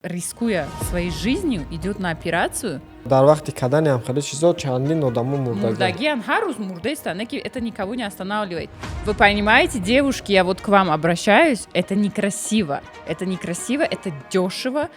рискуя своей жизнью, идет на операцию. дар вақти кадани ҳам хеле чизо чандин одамо мурдагиан. Мурдагиан, har роз мурдаистан, это никого не останавливает. Вы понимаете, девушки, я вот к вам обращаюсь, это некрасиво. Это некрасиво, это дешево.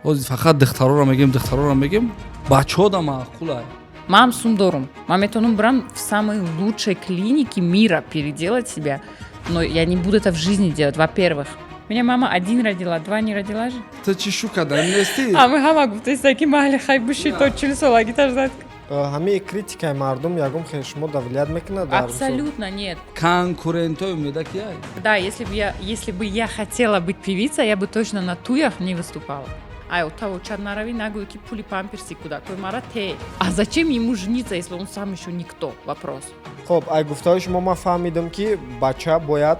фақат духтароро мегем, бачаҳо да маъқулай. Мам сумдорум, маметонум брам в самой лучшей клинике мира переделать себя, но я не буду это в жизни делать, во-первых. Меня мама 1 родила, 2 не родила же. Ты чӣ шу карда нести? А мы ҳама гуфтаистаки маҳали хай буши то 40 солаги таждад. ҳамаи критикаи мардум ягон хеле шумо давлият мекунад дар Абсолютно нет. Конкурентои умеда кияй. Да, если бы я хотела быть певицей, я бы точно на туях не выступала. Ай, от того Чарнарави нагую, ки пули памперси куда, той мара те. А зачем ему жениться, если он сам еще никто? Вопрос. хоб ай гуфтаҳои шумо ман фаҳмидам ки бача бояд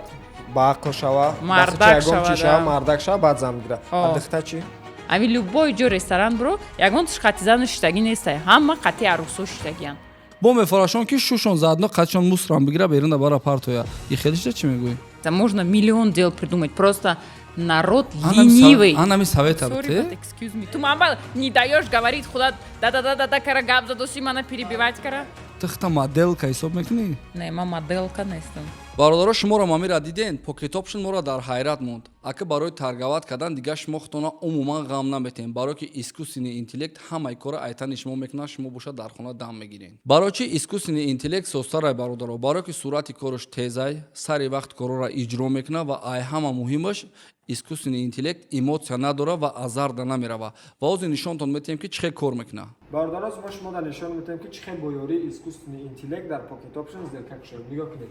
ба ақл шава, Мардак шава, да. мардак шава, баъд зан бигира. А духта чӣ? Ами любой ҷо ресторан биро, ягонташ қати зану шитагӣ нестай. Ҳама қати арӯсо шитагиян. Бо мефарашон ки шушон заодно қатшон мусрам бигира берина бара партоя. И хелишта чӣ мегӯӣ? Можно миллион дел придумать, просто народ ленивый. Анами совета Sorry, бите. but excuse me. Ту мама не даешь говорить, худа да кара гап задоси мана перебивать кара. Тахта моделка ҳисоб мекунӣ? Не, ма моделка нестам. бародаро шуморо мамира диден, Pocket Option моро дар ҳайрат монд. Ака барои таргават кардан дига шумо худтона умуман ғам наметем. Барои ки искусственный интеллект ҳамаи кора айтани шумо мекунад, шумо боша дар хона дам мегирен. Барои чи искусственный интеллект состарай бародаро, барои ки сурати кораш тезай, сари вақт корора иҷро мекунад ва ай ҳама муҳимаш искусственный интеллект эмоция надора ва азарда намерава. Ва ози нишонтон метем ки чӣ хел кор мекунад. Бародарос ма шумо дар нишон метем ки чӣ хел бо ёрии искусственный интеллект дар Pocket Option зеркак шуд. Нигоҳ кунед.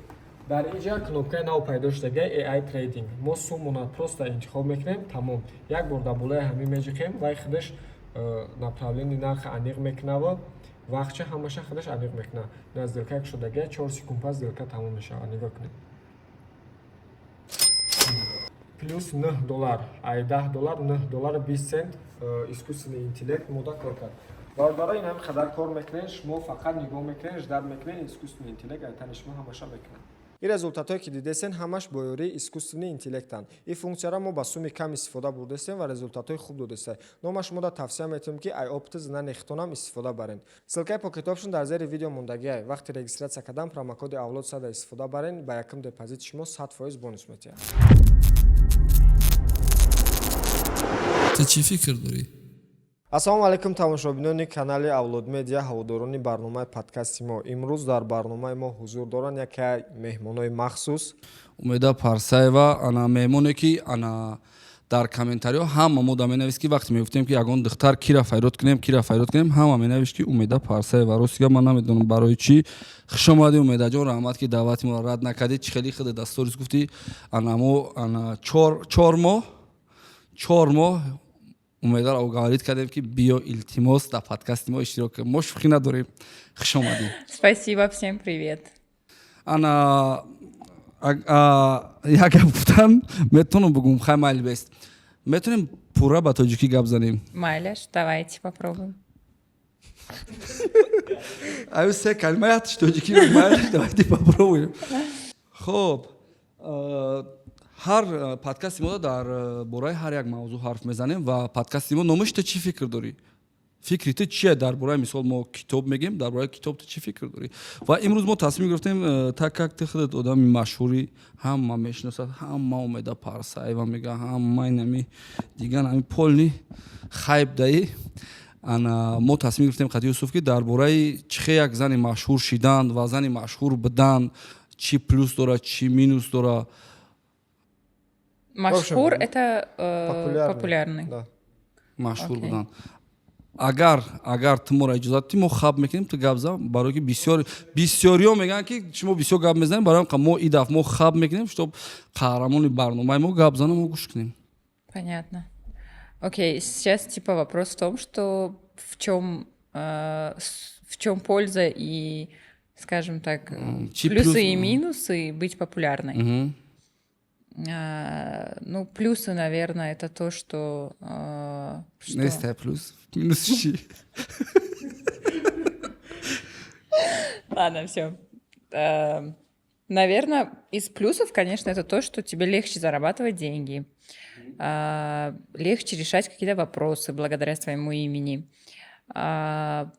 дар инҷа кнопкаи нав пайдо шудагиаи AI Trading. мо суммона просто интихоб мекунем, тамом. Як бор дар болаи ҳамин меҷиқем, вай худаш направлени нархи аниқ мекунава, вақтча ҳамаша худаш аниқ мекуна. На зеркак шудагиа 4 секунд пас зерка тамом мешава. Нигоҳ кунед. Плюс $9, ай $10, $9, 20 цент искусственный интеллект мода кор кард. Бародаро ин ҳам қадар кор мекунед, шумо фақат нигоҳ мекунед, ждад мекунед, искусственный интеллект айтани шумо ҳамаша мекунад. ин результатҳое ки дидесен ҳамаш бо ёрии искусственный интеллектанд. Ин функсияро мо ба суми кам истифода бурдестем ва результатҳои хуб додестем. Номаш шумо да тавсия метавонем ки ай опти зина нехтонам истифода барен. Ссилкаи Pocket Option дар зери видео мондагиай. Вақти регистратсия кардам промокоди авлод сада истифода барен, ба якум депозити шумо 100% бонус метиҳад. Ты чӣ фикр дорӣ? ассалому алайкум тамошобинони канали Авлод Медиа, ҳаводорони барномаи подкасти мо. Имрӯз дар барномаи мо ҳузур доранд яке меҳмонои махсус. Умеда Парсаева, ана меҳмоне ки ана дар комментариҳо ҳама мо да менавист ки вақте мегуфтем ки ягон духтар кира файрод кунем, ҳама менавишт ки Умеда Парсаева. Ростига ман намедонам барои чӣ. Хушомадӣ Умедаҷон, раҳмат ки даъвати моро рад накардӣ. Чӣ хеле худ дасторис гуфтӣ. Ана мо ана 4 моҳ Умедаро говорит кардем ки биё илтимос дар подкасти мо иштирок кунем. Мо шӯхӣ надорем. Хуш омадӣ. Спасибо, всем привет. Ана як гап гуфтам, метавонам бигӯм, хай майли бест. Метавонем пурра ба тоҷикӣ гап занем? Майляш, давайте попробуем. Аю се калимаятш тоҷикиро майляш, давайте попробуем. Хоб, ҳар подкасти мо дар бораи ҳар як мавзӯъ ҳарф мезанем ва подкасти мо номаш ту чӣ фикр дорӣ? Фикри ту чие? Дар бораи мисол мо китоб мегем, дар бораи китоб ту чӣ фикр дорӣ? Ва имрӯз мо тасмим гирифтем, так как ту худат одами машҳурӣ, ҳама мешиносад, ҳама Умеда Парсаева мега, ҳама инами дигар ҳами полни хайп даӣ. Ана мо тасмим гирифтем Қадир Юсуф ки дар бораи чӣ хел як зани машҳур шидан ва зани машҳур будан чӣ плюс дорад, чӣ минус дорад. Машхур это популярный. Да. Машҳур будан. Агар ту моро иҷозат дидӣ, мо хаб мекунем, ту гап зан, барои ки бисёриҳо мегӯянд ки шумо бисёр гап мезанем, барои мо ин дафъа мо хаб мекунем, чтоб қаҳрамони барномаи мо гап зана, мо гӯш кунем. Понятно. Окей, сейчас типа вопрос в том, что в чем польза и, скажем так, плюсы и минусы быть популярной. Ну, плюсы, наверное, это то, что... Не ставь плюс. Минус щи. Ладно, все. Наверное, из плюсов, конечно, это то, что тебе легче зарабатывать деньги. легче решать какие-то вопросы благодаря своему имени.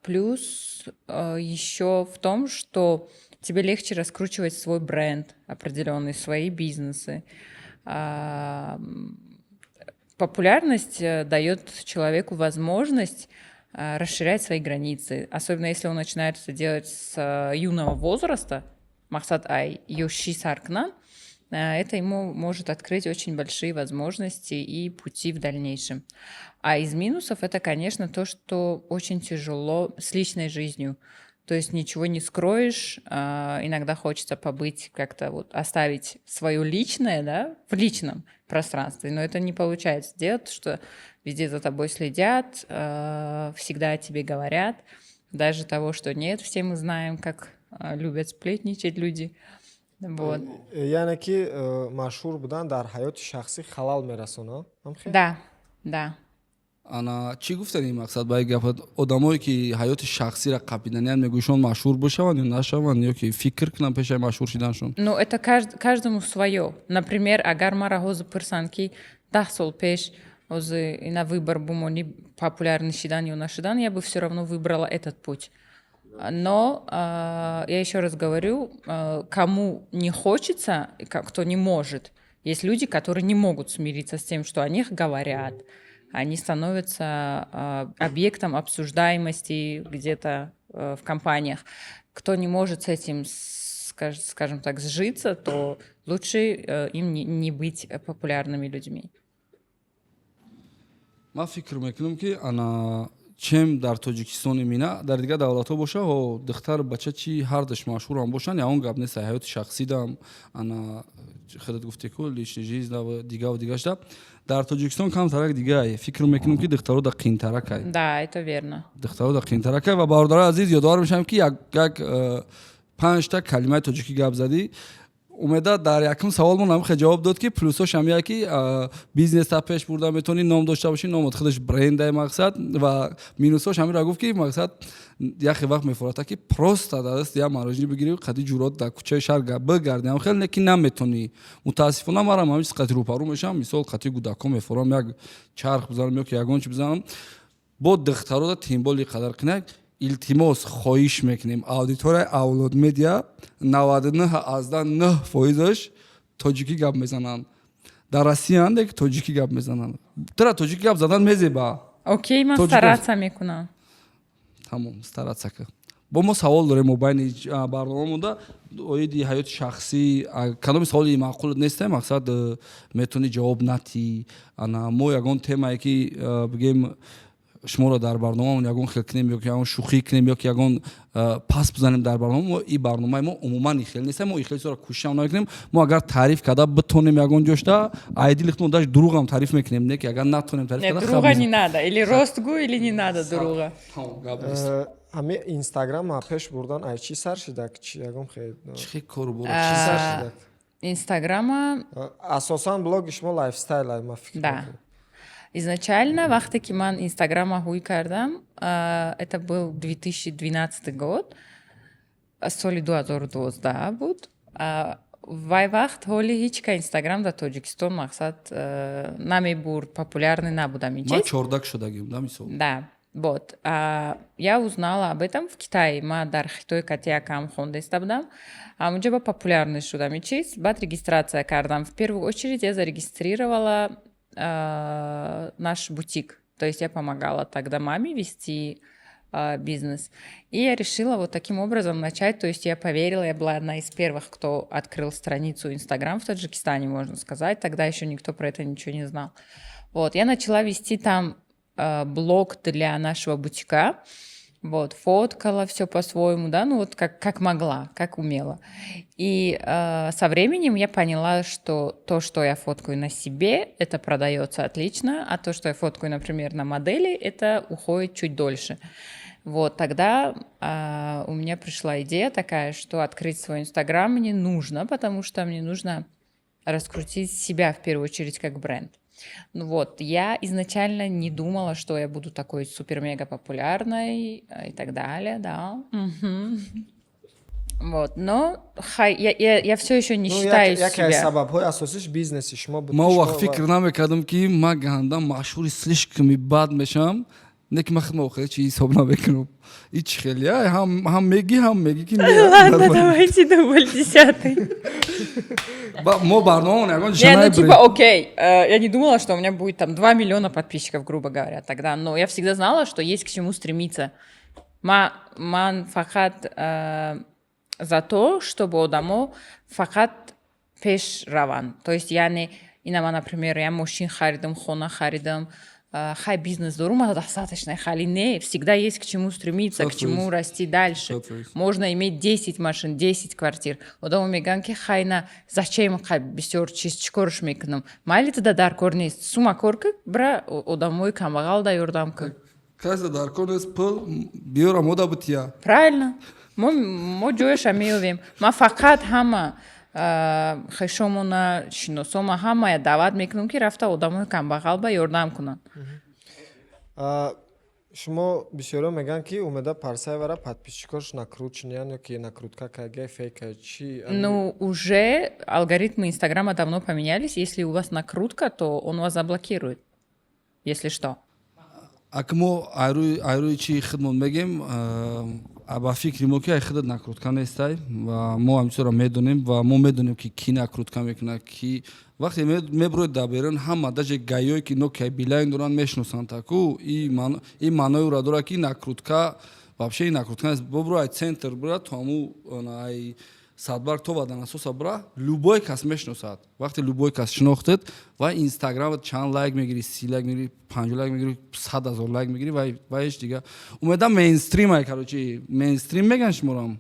Плюс еще в том, что тебе легче раскручивать свой бренд определенный, свои бизнесы. Популярность дает человеку возможность расширять свои границы, особенно если он начинает это делать с юного возраста. Мақсат ай Йоши Саркнан, это ему может открыть очень большие возможности и пути в дальнейшем. А из минусов это, конечно, то, что очень тяжело с личной жизнью. То есть ничего не скроешь, иногда хочется побыть, как-то вот оставить свое личное, да, в личном пространстве, но это не получается сделать, что везде за тобой следят, всегда о тебе говорят, даже того, что нет, все мы знаем, как любят сплетничать люди. Вот. яъне ки машҳур будан дар ҳаёти шахсӣ халал мерасонад. Да. ана чӣ гуфтани мақсад ба гапат одамое ки ҳаёти шахсиро қабиданиянд мегӯишон машҳур бошаванд ё нашаванд ё ки фикр кунанд пешаи машҳур шиданшон? Ну, это каждому свое. Например, агар мара ҳозир пурсанд ки 10 сол пеш ҳозир на выбор бумони популярный шидан ё нашидан, я бы все равно выбрала этот путь. Но я еще раз говорю, кому не хочется, кто не может, есть люди, которые не могут смириться с тем, что о них говорят. Они становятся объектом обсуждаемости где-то в компаниях. Кто не может с этим, скажем так, сжиться, то лучше им не быть популярными людьми. ман фикр мекунам ки ана чем дар Тоҷикистони мина дар дигар давлатҳо боша духтар бача чи ҳардаш машҳурам бошанд я он гап нест ҳаёти шахсӣ дам ана худат гуфтеку личная жизнь да дига шда дар Тоҷикистон камтарак дига фикр мекунам ки духтаро да қиинтаракай. Да, это верно. Духтаро да қиинтаракай ва бародари азиз ёдовар мешавам ки як 5 калимаи тоҷикӣ гап задӣ. умеда дар якум савол мо намихе ҷавоб дод ки плюсош ҳам як ки бизнеса пеш бурда метавонӣ ном дошта бошӣ номот худаш брендаи мақсад ва минусош ҳамира гуфт ки мақсад яхе вақт мефората ки просто дар дасти як марожни бигирӣ қади ҷурот дар кӯчаи шаҳр бигардӣ ҳам хеле ки наметонӣ. мутаассифона марам ҳамин чиз қати рӯпарӯ мешавам мисол қати гӯдакҳо мефорам як чарх бизанам ё ки ягон чи бизанам бо духтарода тимболи қадар кинак илтимос хоҳиш мекунем аудиторияи авлод медиа 99.9% тоҷикӣ гап мезананд. дар Россиянд ки тоҷикӣ гап мезананд. тра тоҷикӣ гап задан мезеба. Окей, ман стараться мекунам. Тамом, стараться ка. бо мо савол дорем мобайни барномамонда оиди ҳаёти шахсӣ кадоми саволи маъқул несте мақсад метавонӣ ҷавоб натӣ. ана мо ягон темае ки бигем шуморо дар барномамон ягон хел кунем ё ки ягон шӯхӣ кунем ё ки ягон пас бизанем дар барнома мо и барномаи мо умуман ихел нест мо ихелсора кӯшишам намекунем. мо агар таъриф карда битонем ягон ҷошта айди лихтмо даш дурӯғам таъриф мекунем не ки агар натонем таъриф карда дурӯға не надо или ростгӯ или не надо дурӯға. ҳами инстаграм пеш бурдан ай чӣ сар шидак чи ягон хел чӣ кор бо чӣ сар шидак инстаграма асосан блоги шумо лайфстайл ма фикр мекунам. Изначально, вақте ки ман инстаграма ҳуй кардам, это был 2012 год, соли 2012 буд. Вай вақт ҳоли ҳичка инстаграм дар Тоҷикистон мақсад намебурд, популярный набудам. Ман 14 шудагим, да, мисол. Да, вот. Я узнала об этом в Китае. Ма дар Хитой катиякам хондаиста будам. Онҷа ба популярный шудам. Чиз? Баъд регистрация кардам. В первую очередь я зарегистрировала наш бутик. То есть я помогала тогда маме вести бизнес. И я решила вот таким образом начать. То есть я поверила, я была одна из первых, кто открыл страницу Инстаграм в Таджикистане, можно сказать. Тогда еще никто про это ничего не знал. Вот, я начала вести там блог для нашего бутика. Вот, фоткала все по-своему, да, ну вот как могла, как умела. И со временем я поняла, что то, что я фоткаю на себе, это продается отлично, а то, что я фоткаю, например, на модели, это уходит чуть дольше. Вот, тогда у меня пришла идея такая, что открыть свой Инстаграм мне нужно, потому что мне нужно раскрутить себя в первую очередь как бренд. Ну вот, я изначально не думала, что я буду такой супер-мега популярной и так далее, да. Вот, но я все еще не Ну, считаю яке аз себя. сабабҳои асосиш бизнеси шумо буд. ман вақт фикр намекардам ки ман гандан машҳури слишками бад мешавам, не ки ман худмо хеле чи ҳисоб намекунам. И чи хеле ҳам меги ки Ладно, давайте дубль 10. мо барномаон ягон Не, ҷанаи ну типа, окей, я не думала, что у меня будет там 2 миллиона подписчиков, грубо говоря, тогда, но я всегда знала, что есть к чему стремиться. Ман фақат за то, чтобы одамо фақат пеш раванд. То есть, яъне ина ман, например, я машин харидам, хона харидам, хай бизнес дорум, это достаточно, хали не, всегда есть к чему стремиться, к чему расти дальше. Можно иметь 10 машин, 10 квартир. Одамо меган ки хайна, зачем хай бисёр чиз чикорш мекунам? Майли тада дар кор нест. Сума кор ки, бра, одамои камбағал да ёрдам ки. касе дар кор нест, пул биёрам ода бутия. Правильно. Мо ҷояша меёвем. Ман фақат ҳама хешомона шиносома ҳамая даъват мекунам ки рафта одамои камбағал ба ёрдам кунанд. Шумо бисёро меган ки умеда парсаевара подписчикош накрученян ёки накрутка каге фейка чи? Ну, уже алгоритмы Инстаграма давно поменялись. Если у вас накрутка, то он вас заблокирует. Если что. Ако мо айрӯи чи хидмат мегем, ба фикри мо ки ай хидат накрутка нестай ва мо ҳамчунро медонем ва мо медонем ки ки накрутка мекунад, ки вақте меброяд дар берун ҳама даже гайёе ки ноки билайн доранд мешиносанд таку ин маънои ӯро дорад ки накрутка вообще ин накрутка нест. бобро ай центр бира то ҳаму ай садбарг то вадан асоса бира любой кас мешиносад. вақте любой кас шинохтед ва инстаграмат чанд лайк мегири, 30 лайк мегири, 50 лайк мегири, 100 000 лайк мегири ва ҳеҷ дига умедам мейнстрим ай короче мейнстрим меган шуморам.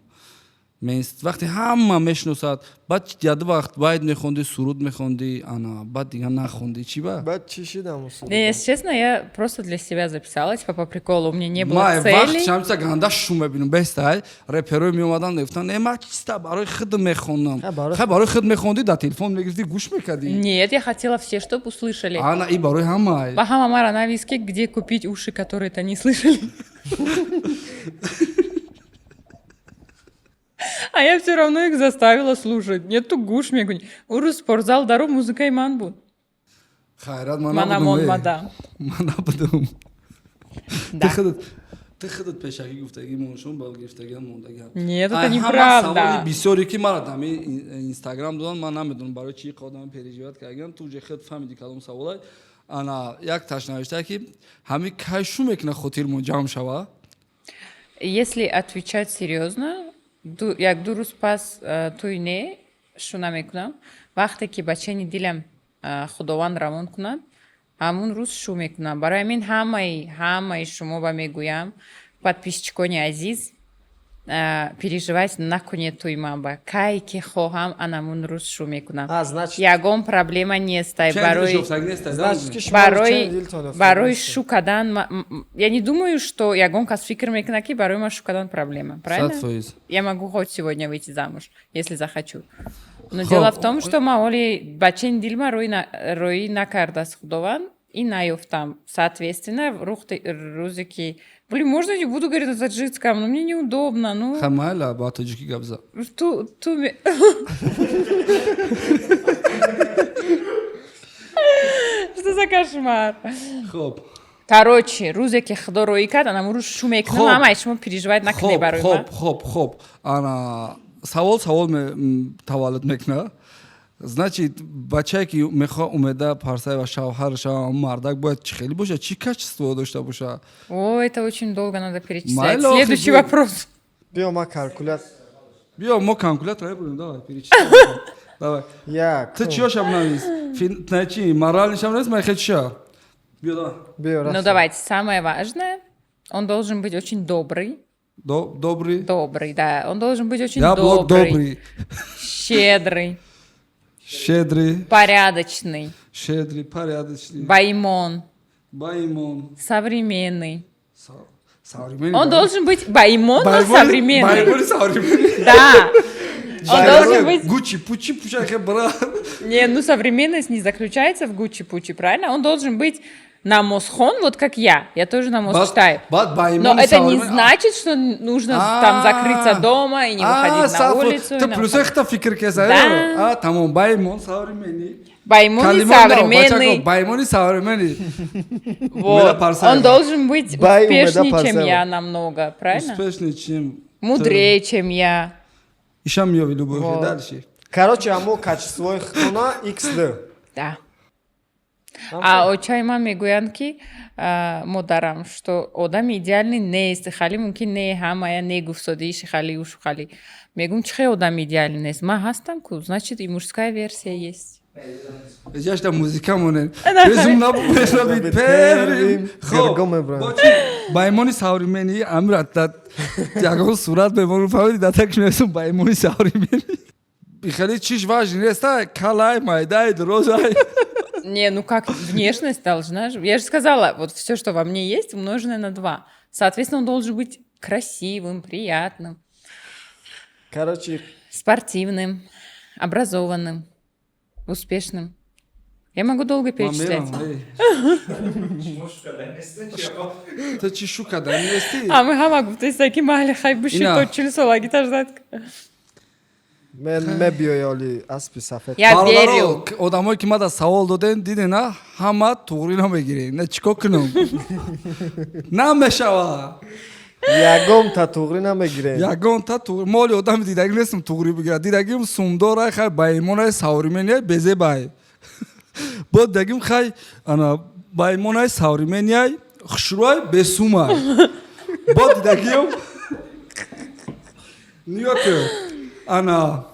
вақте ҳама мешиносад, баъд яду вақт байд мехонди, суруд мехонди, ана баъд дига нахонди чи ба? Баъд чӣ шидам суруд? Не, если честно, я просто для себя записала, типа по приколу, у меня не было вақт цели. шамса ганда шу мебинам бестай реперои меомадан мегуфтанд ма чиста барои худ мехонам. Хай барои худ мехонди, дар телефон мегирифти гӯш мекарди. Нет, я хотела все, чтобы услышали. Ана и барои ҳамаи. Бахама Мара на виске, где купить уши, которые это не слышали. А я все равно их заставила слушать. Нету гуш мегунь. Урус спортзал дару музыка иман буд. Хайрат Манамон мада. ман набудам. Да. ты худат пешакӣ гуфтагӣ моншон бал гирифтагиам мондагиам. Нет, это ҳама неправда. саволи бисёре ки мара дами инстаграм доданд, ман намедонам барои чӣ қодам переживат кардагиам. ту ҷе худ фаҳмиди кадом саволай. ана як таш навишта ки ҳами кай шу мекунад хотирмон ҷамъ шава. Если отвечать серьезно, як дуруст пас туй не шуна мекунам. Вақте ки бачени дилам худованд равон кунад, ҳамун рӯз шу мекунам. Барои ҳамин ҳамаи шумо ба мегӯям, подписчикони азиз, переживать накунед туи ман ба. Кай ки хоҳам анамун рӯз шу мекунам. Ягон проблема нестай. Барои шу кардан, я не думаю, что ягон кас фикр мекунад ки барои ман шу кардан проблема. Правильно? Я могу хоть сегодня выйти замуж, если захочу. Но дело в том, что маоли бачен дилма рои накардас худованд и наёфтам. Соответственно, рӯзе ки можно не буду говорить на таджикском, но мне неудобно. Ну. Хамайла, ба таджики габза. Что за кошмар? Хоп. Короче, рӯзе ки худо роӣ кард, анам рӯз шу мекунам, ҳамаи шумо переживать накунед барои ман. Хоп. Ана савол таваллуд мекунад. Значит, бачае ки мехоҳ умеда парсаева шавҳар шава, мардак бояд чӣ хеле бошад? Чӣ качество дошта бошад? О, это очень долго надо перечислять. Следующий вопрос. Биё ма калькулятор. Биё мо калькулятор мебурем, давай перечислим. Давай. Ты чиё шаб навис? Начи, моральный шаб навис, майхе чиё? Биё давай. Биё раз. Ну давайте, самое важное, он должен быть очень добрый. Добрый? Добрый, да. Он должен быть очень Яблок добрый. Щедрый. Порядочный. Щедрый, порядочный. Баймон. Современный. Он должен быть баймон, но современный. Баймон современный. Да. Он должен быть... Гуччи-пуччи, пучахе, брат. Не, ну современность не заключается в гуччи-пуччи, правильно? Он должен быть намозхон, вот как я тоже намоз читаю. Бад ба Но имони это не Савримени- значит, что нужно там закрыться дома и не выходить на саф- улицу. Ты и на плюс выходить. ихта фикр кеса. Да. Тамом ба имон Савримени. Баймони Калимон дав, современный. бачако, ба имони Савримени. Вот. парсаева. Он должен быть Бай умеда успешнее, чем парсаева. я намного, правильно? Успешный, чем... Мудрее, чем я. Ишам миёви любовь, Вот. дальше. Короче, амо качествои хона XD. Да. А очайма мегӯянд ки модарам, что одам идеальный нест, хали мумкин не ҳамая негуфтодиши хали ушу хали. Мегум чихе одам идеальный нест. Ма ҳастам ку, значит и мужская версия есть. Эҷашда музика монен. Безум набуд перим. Гергом Ибраҳим. Бочи баймони Савримени амрат ягон сурат бемон фавиди датак месум баймони Савримени. Бихали чиш важен нест, калай, майдай, дрозай. Не, ну как, внешность должна же... Я же сказала, вот все, что во мне есть, умноженное на 2. Соответственно, он должен быть красивым, приятным, Короче, спортивным, образованным, успешным. Я могу долго перечислять. Ты чӣ шука даниести? А мы хамагу, то есть таки мали хай буши Ина. точили солаги таждат. Мен мебиёй оли аспи сафед. Я верю. Одамое ки мада савол доден дидена ҳама туғрино мегирен. На чико кунам? Намешава. Ягон та туғри намегирем. Ягонта туғри. Моли одами дидаги нестам туғри бигирад. Дидагим сумдора хай баймонай Савримения безе бай. Бод дагим хай ана баймонай Савримения хушруай бесумай. Бод дидагим Ньюёрк ана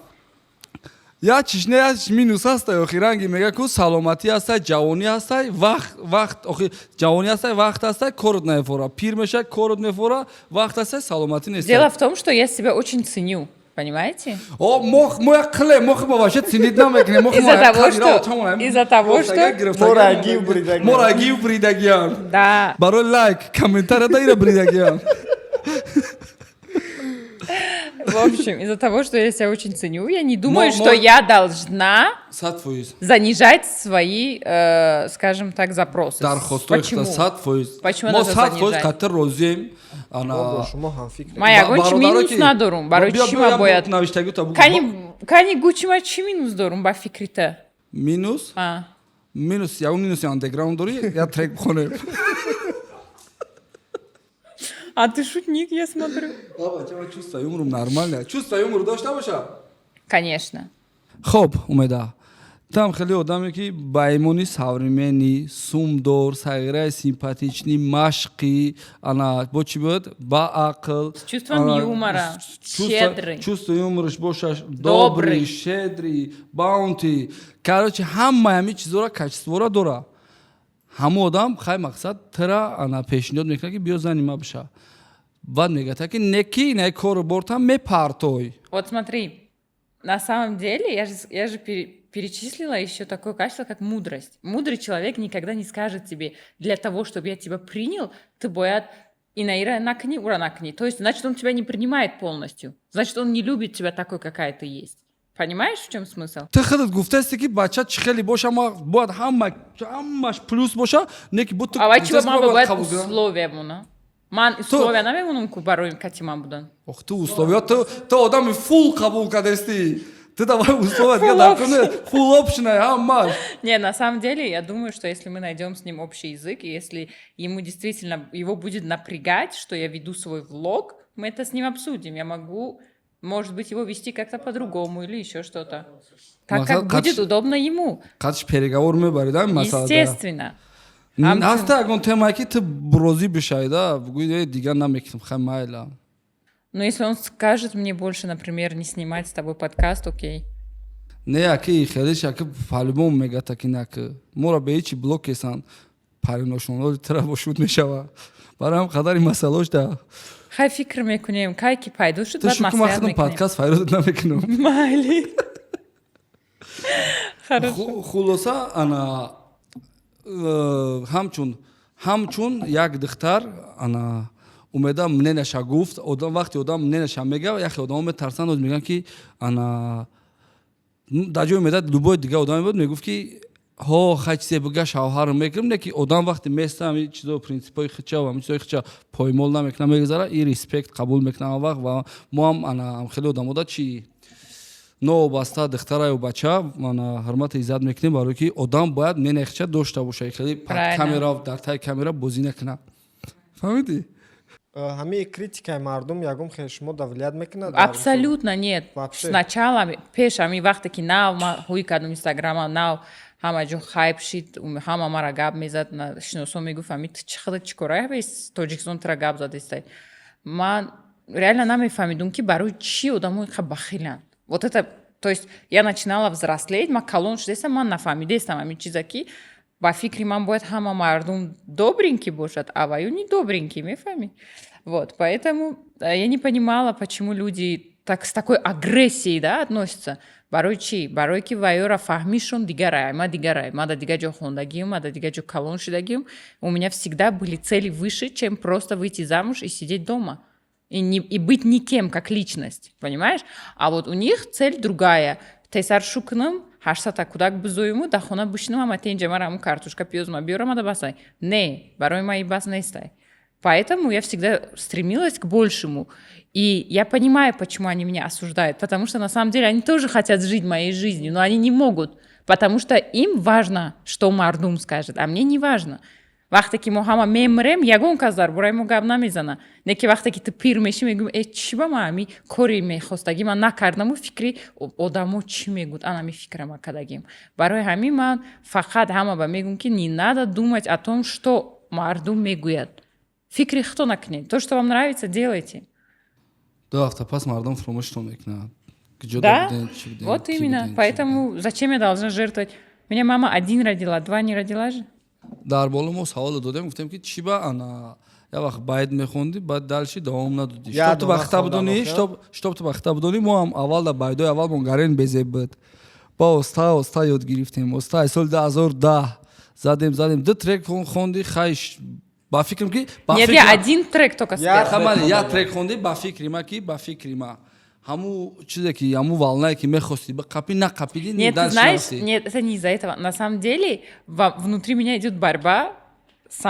я чишне я минус ҳастай охи ранги мега ку саломатӣ ҳастай, ҷавонӣ ҳастай, вақт охи ҷавонӣ ҳастай, вақт ҳастай, корот мефора. Пир мешай, корот мефора, вақт ҳастай, саломатӣ нестай. Дело в том, что я себя очень ценю. Понимаете? О, моя қиле, мохи ба вообще ценит намекунем. Из-за того, что... Морагив бридагиям. Морагив бридагиям. Да. Барои лайк, комментария даира бридагиям. В общем, из-за того, что я себя очень ценю, я не думаю, Мо- что я должна Сад фоиз. занижать свои, скажем так, запросы. Дархостҳои Почему? сад фоиз. Почему Мо надо сад фоиз занижать? қатъи розием. Бо Ана шумо ҳамфикрем. Мая, гончи минус ки- надорум, барои Бия, чӣ бия, ма бояд? навиштагита бугу. Кани гучи ма чӣ минус дорум ба фикрита? Минус? Минус, ягон минуси андеграунд дори, я трек бихонем. А ты шутник, я смотрю. Баба, чама чувство юморум нормально. Чувство юмор дошта боша? Конечно. хоб умеда там хеле одаме ки баймони савримени сумдор сайғираи симпатични машқи ана бо чӣ бояд ба ақл С чувством юмора, щедрый. чувство юмораш боша Добрый. добрый щедрый баунти короче ҳамаи ҳамин чизора качествора дора ҳамон одам хай мақсад тара ана пешниҳод мекунад ки биё зани ма биша баъд мегӯяд ки неки инай кору бортам мепартой. Вот смотри, на самом деле, я же перечислила еще такое качество, как мудрость. Мудрый человек никогда не скажет тебе, для того, чтобы я тебя принял, ты боят инаира накни, ура накни. То есть, значит, он тебя не принимает полностью. Значит, он не любит тебя такой, какая ты есть. Понимаешь, в чем смысл? Ты худот гуфтасти ки бача чӣ хеле боша ама бояд ҳамаш плюс боша неки буд А вачи ма бывает условия муна. Ман условия намемунам ку барои катима будан. ох ту условия ту одами фул қабул кардасти ты давай условия дига дар куне фул опшнай ҳамаш. Не, на самом деле, я думаю, что если мы найдем с ним общий язык, и если ему действительно, его будет напрягать, что я веду свой влог, мы это с ним обсудим. Я могу, может быть, его вести как-то по-другому или еще что-то. Так, как будет удобно ему. қатиш переговор мебарид ҳамин масъалада. Естественно. ҳаста ягон темае ки ту розӣ бишаи да гӯи дигар намекунам хай майла. Но если он скажет мне больше, например, не снимать с тобой подкаст, окей. Не аки хелеш аки по-любому мегата ки наки мора бе ҳичи блокесан париношоноли тара бошуд мешава барои ҳам қадари масъалаош да Хай фикр мекунем, кай ки пайдо шуд, ту баъд шук маслиҳат махудам мекунем. подкаст файрод намекунам. Майли. Хорошо. хулоса ана ҳамчун як духтар ана умеда мненаша гуфт вақте одам мненаша мега яхе одамо метарсанд мегӯянд ки ана дар ҷои умеда любой дигар одаме буд мегуфт ки ҳо хай чизе бига шавҳарам мекунам, не ки одам вақте места ҳами чизо принсипҳои хича ва чизои хича поймол намекунам, мегузара и респект қабул мекунам ҳам вақт ва мо ҳам ана хеле одамода чи новобаста духтара ё бача ана ҳурмат иззат мекунем, барое ки одам бояд менехча дошта боша, хеле пад камера дар таи камера бозӣ накунад. Фаҳмидӣ? ҳамаи критикаи мардум ягон хеле шумо давлият мекунад? Абсолютно нет. Вообще. Сначала, пеш ҳами вақте ки нав ма ҳуи кардам инстаграма, нав ҳама ҷо хайп шид, ҳама мара гап мезад, шиносо мегуфт ҳами ту чӣ қадар чӣ кора ҳавес Тоҷикистон тра гап задестай. Ман реально намефаҳмидум ки барои чӣ одамҳо инқадр бахиланд. Вот это, то есть я начинала взрослеть, ман калон шудестам, ман нафаҳмидестам ҳамин чиза ки ба фикри ман бояд ҳама мардум добренький бошад, а ваю не добренький, мефаҳмӣ? Вот, поэтому я не понимала, почему люди так с такой агрессией, да, относятся. Барои чӣ? Барои ки ваёра фаҳмишон дигарай, ма дигарай, ма да дигар ҷо хондагием, ма да дигар ҷо калон шудагием. У меня всегда были цели выше, чем просто выйти замуж и сидеть дома. И быть никем, как личность, понимаешь? А вот у них цель другая. Тесар шукнам, 800 кудак бизоиму, да хона бушинам, ама тенҷа мараму картошка, пиёзма биёрам, ада басай. Не, барои ма и бас нестай. Поэтому я всегда стремилась к большему. И я понимаю, почему они меня осуждают. Потому что на самом деле они тоже хотят жить моей жизнью, но они не могут. Потому что им важно, что мардум скажет, а мне не важно. Вақте ки мо ҳама мемрем, ягон кас дар бораи мо гап намезана. Не ки вақте ки ту пир мешӣ мегӯм, чӣ ба ман ҳами кори мехостагӣ ман накардаму фикри одамо чӣ мегӯд, ан ҳами фикрама кардагим. Барои ҳамин ман фақат ҳама ба мегӯм ки не надо думать о том, что мардум мегӯяд. Фикри хто накунед. То, что вам нравится, делайте. 2 ҳафта пас мардум фуромӯштон мекунад. Да, вот именно. Поэтому зачем я должна жертвовать? Меня мама 1 родила, 2 не родила же. дар боло мо савол додем, гуфтем ки чӣ ба ана я вақт байд мехондӣ, баъд дальши давом надодӣ. Штоб ту бахта будонӣ, штоб ту бахта будонӣ, мо ҳам аввал да байдои аввал монгарен безеб буд. Ба оста ёд гирифтем. Оста соли 2010 задем 2 трек хонди, хайш ба фикрам ки Нет, я 1 трек только спела. хамали я трек хонди ба фикри ма ки ба фикри ма. Ҳаму чизе ки ҳаму волнае ки мехости ба қапи на қапиди. Нет, ты знаешь, нет, это не из-за этого. На самом деле внутри меня идет борьба с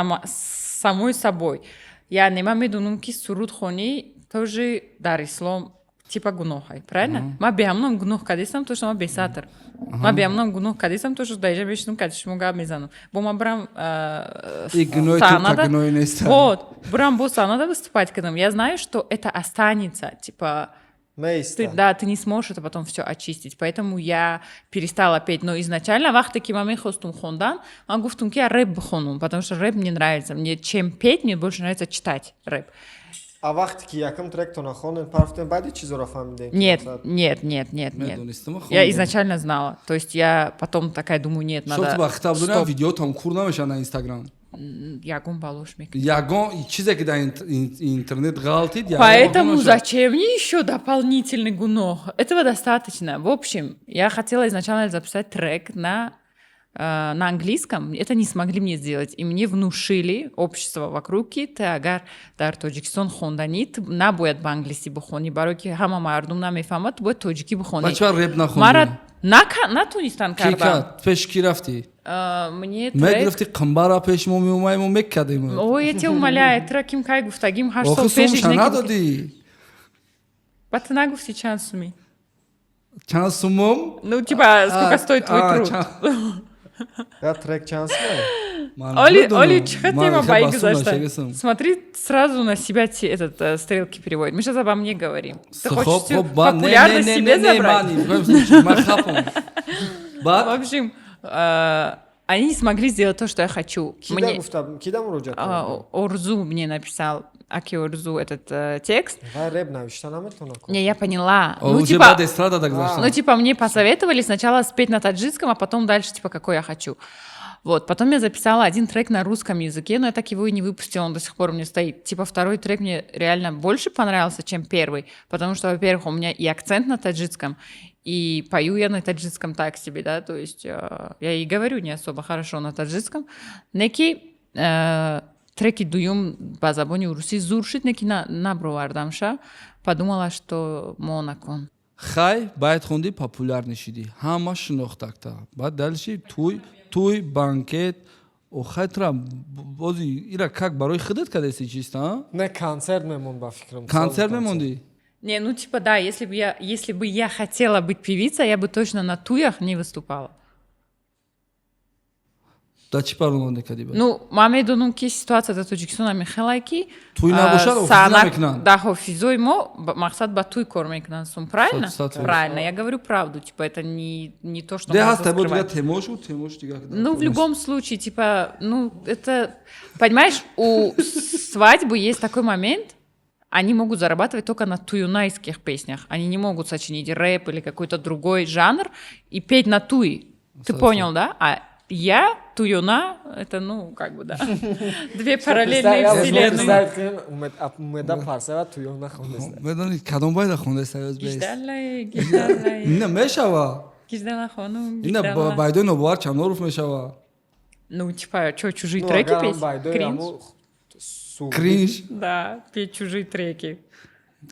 самой собой. Я нема медунам ки суруд хони тоже дар ислом типа гуноҳай, правильно? Ма беҳамнам гуноҳ кардистам, то что ма бесатр. Ма беҳамнам гуноҳ кардистам, то что даиҷа бешидам кади шумо гап мезанам. Бо ма брам саҳнада. Вот, брам бо саҳнада выступать кардам. Я знаю, что это останется, типа ты не сможешь это потом все очистить. Поэтому я перестала петь. Но изначально, вақте ки ма мехостум хондан, ман гуфтум ки я рэп бихонум, потому что рэп мне нравится. Мне чем петь, мне больше нравится читать рэп. А вақте ки якам тректона хонен, парафтен баъди чизоро фаҳмидем? Нет. Я изначально знала. То есть я потом такая думаю, нет, надо... Стоп. Видеотам кур намеша на Инстаграм. Ягон балош мекунем. Ягон чизе ки дар интернет ғалтид. Поэтому зачем мне еще дополнительный гунох? Этого достаточно. В общем, я хотела изначально записать трек на английском. Это не смогли мне сделать. И мне внушили общество вокруг ки ты агар дар Тоҷикистон хонданӣ набояд ба англиси бихонӣ, барои ки ҳама мардум намефаҳмад, бояд тоҷикӣ бихонӣ. Бача рэп нахондӣ? Мара натунистан кардам. Пеш ки рафтӣ? Мне мегирифти қамбара пеш мо меомаем меккадем. Ой, я тебя умоляю, треким кай гуфтагим 8 сол пешиш надодӣ. Ба ты нагуфти чанд суми? Чанд сумом? Ну типа сколько стоит твой труд? Я трек чанд сумом? Оли чё тема бои гузашта? Смотри сразу на себя этот стрелки переводит. Мы сейчас обо мне говорим. Ты хочешь всю популярность себе забрать? В общем, они не смогли сделать то, что я хочу. Орзу мне написал, Аки Орзу, этот текст. Не, я поняла. Ну, типа, мне посоветовали сначала спеть на таджикском, а потом дальше, типа, какой я хочу. Вот, потом я записала 1 трек на русском языке, но я так его и не выпустила, он до сих пор у меня стоит. Типа, 2-й трек мне реально больше понравился, чем 1-й, потому что, во-первых, у меня и акцент на таджикском, и пою я на таджикском так себе, да, то есть я и говорю не особо хорошо на таджикском. Неки треки дуюм ба забони руси зур шуд, неки набровардамша, подумала, что монакон. хай байд хунди популярни шидӣ, ҳама шинохтакта. Баъд далиши туй банкет охайтра бози ира как барои худат кадаси чиста? Не концерт мемонд ба фикрам. Концерт мемондӣ? Не, ну типа да, если бы я хотела быть певицей, я бы точно на туях не выступала. Да чӣ парвонда кардӣ? Ну, ман медонам ки ситуацияда Тоҷикистона мехелай ки Туй набошад, ҳофиза намекунанд. Да, ҳофизои мо мақсад ба туй кор мекунанд. Правильно? Правильно, я говорю правду. Типа это не то, что Де можно ҳаст табо дига скрывать. темош дига. Ну, в любом случае, типа, ну, это... Понимаешь, у свадьбы есть такой момент, они могут зарабатывать только на туюнайских песнях. Они не могут сочинить рэп или какой-то другой жанр и петь на туи. Ты понял, да? А я, туюна, это, ну, как бы, да. Две параллельные вселенные. Умеда парсева туюна хонеста. Медони кадом байда хонеста ёзбест. Гиштарлай. Ина мешава. Гиштарла хонум, Ина гиштарла. байдои нобовар чамноров мешава. Ну, типа, что, чужие треки петь? Кринж? Кринж. Да, петь чужие треки.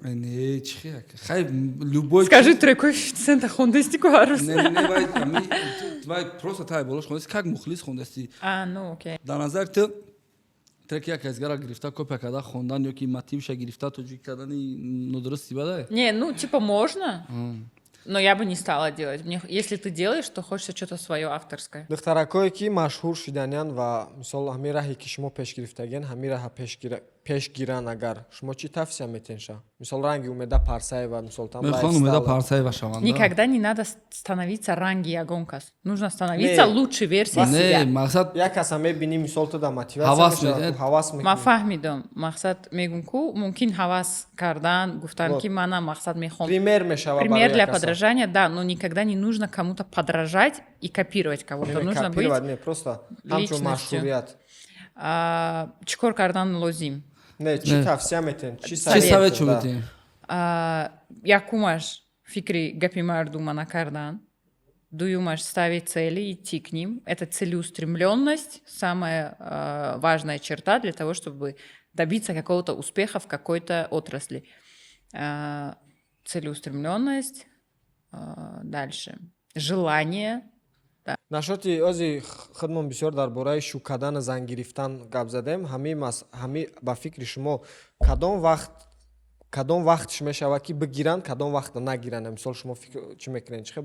Не, чихи. Хай любой. Скажи трек коэффициента хондестику арус. Не байд. Твай просто тай болош хонест как мухлис хондести. Ну окей. Дар назар ту треки як азгара гирифта копия карда хондан ёки мотивша гирифта тоҷик кардани нодурусти бадай. Не, ну типа можно, но я бы не стала делать. Если ты делаешь, то хочется что-то свое авторское. Духтаракое ки машҳур шиданиянд ва мисол ҳамин раҳе ки шумо пеш гирифтаген, ҳамин раҳа пеш гиранд агар шумо чӣ тавсия метенша? Мисол ранги Умеда Парсаева, мисол там Мехон Умеда Парсаева шаванда. Никогда не надо становиться ранги Ягонкас. Нужно становиться лучшей версией себя. Не, мақсад як каса мебини мисол ту да мотивация ҳавас мешавад, медиҳад. ҳавас мекунад. Ма фаҳмидам. Мақсад мегум ку мумкин ҳавас кардан, гуфтан ки мана мақсад мехом. Пример мешава Пример барои для як каса. подражания, да, но никогда не нужно кому-то подражать и копировать кого-то. Нужно быть Копировать не просто ҳамчун личностью. машҳурият. Чӣ кор кардан лозим. Не, чӣ тавсия метен? чӣ савет чӣ да. метен? Якумаш фикри гапи мардума накардан, дуюмаш ставить цели, идти к ним. Это целеустремленность, самая важная черта для того, чтобы добиться какого-то успеха в какой-то отрасли. Целеустремленность, дальше желание. нашоти ози худмон бисёр дар бораи шӯ кардан зан гирифтан гап задем. Ҳами ба фикри шумо кадом вақтш мешавад ки бигиранд, кадом вақта нагиранд? Мисол шумо чӣ мекунед? Чӣ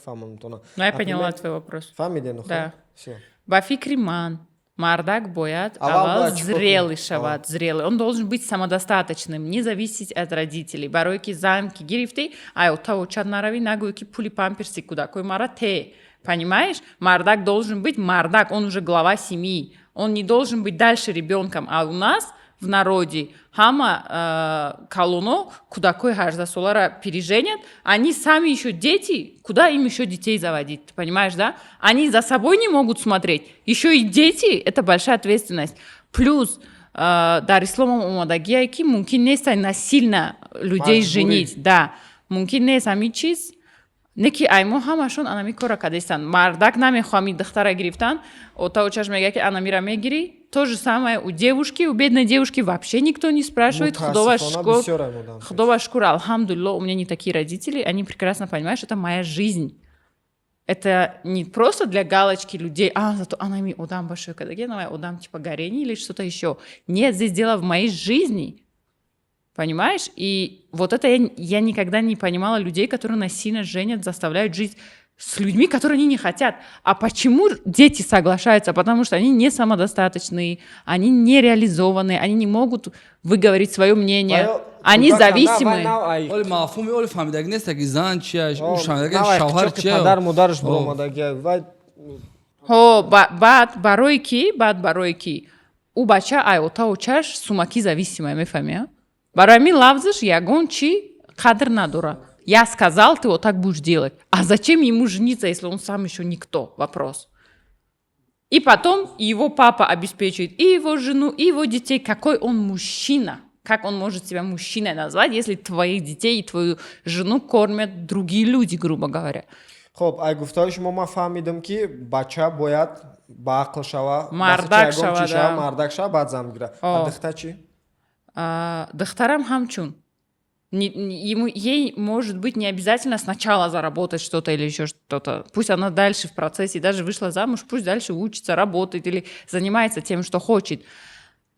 фаҳмам метавонам? Ну, я поняла твой вопрос. Фаҳмидем? Да. Всё. Ба фикри ман мардак бояд Аввал аввал бояд чӣ кор зрелый кунад? шавад, зрелый. Он должен быть самодостаточным, не зависеть от родителей. Барои ки зан ки гирифтӣ, ай таву чад наравӣ, нагӯй ки пули памперси кӯдакои мара те. Понимаешь? Мардак должен быть мардак, он уже глава семьи. Он не должен быть дальше ребенком. А у нас в народе хама колоно кӯдакои 18 солара переженят, они сами еще дети, куда им еще детей заводить? Ты понимаешь, да? Они за собой не могут смотреть. Еще и дети – это большая ответственность. Плюс дар исломом омадагия ки мумкин нест насильно людей женить. Да, мумкин нест ҳамин чиз. Не ки аймо ҳамашон анами кора кардастанд. Мардак намехоҳам духтара гирифтан, ота очаш мега ки анамира мегири. То же самое у девушки, у бедной девушки вообще никто не спрашивает. Худова шкур, алхамдулилlah, у меня не такие родители, они прекрасно понимают, что это моя жизнь. Это не просто для галочки людей, зато анами удам большой кадагеновой, удам типа горение или что-то еще. Нет, здесь дело в моей жизни. Понимаешь? И вот это я никогда не понимала людей, которые насильно женят, заставляют жить с людьми, которые они не хотят. А почему дети соглашаются? Потому что они не самодостаточные, они не реализованные, они не могут выговорить свое мнение. Они зависимые. Оли мафҳуми оли фаҳмидаги неста ки зан чия, ӯ шавадаги шавҳар падар чия. модараш буромадагия. Баъд барои ки ӯ бача айота очаш сумаки зависимая, мефаҳми? Барои ҳамин лафзаш ягон чӣ қадр надорад. Я сказал, ты вот так будешь делать. А зачем ему жениться, если он сам еще никто? Вопрос. И потом его папа обеспечивает и его жену, и его детей. Какой он мужчина? Как он может себя мужчиной назвать, если твоих детей и твою жену кормят другие люди, грубо говоря? Хоб, ай гуфтаи шумо ман фаҳмидам ки бача бояд ба ақл шава, мардак шава, мардак шава, баъд зан гира. А духта чӣ? Духтарам ҳамчун. Ей, может быть, не обязательно сначала заработать что-то или еще что-то. Пусть она дальше в процессе, даже вышла замуж, пусть дальше учится, работает или занимается тем, что хочет.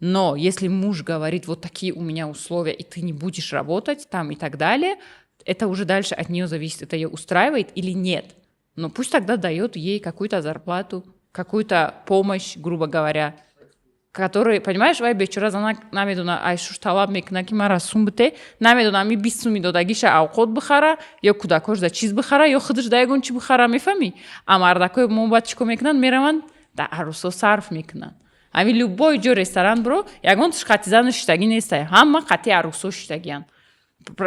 Но если муж говорит, вот такие у меня условия, и ты не будешь работать там и так далее, это уже дальше от нее зависит, это ее устраивает или нет. Но пусть тогда дает ей какую-то зарплату, какую-то помощь, грубо говоря, который, понимаешь, вай бечора зана намедуна ай шуш талаб мекуна ки ман расум бите, намедуна ми 20 суми дода гиша авқот бихара ё кудакош да чиз бихара ё худаш да ягон чи бихара, мефами? А мардакои моҳаббат чико мекунанд, мераванд да арӯсо сарф мекунанд. Ами любой ҷо ресторан буро, ягонташ қати зану шитагӣ нестай, ҳама қати арӯсо шитагиянд.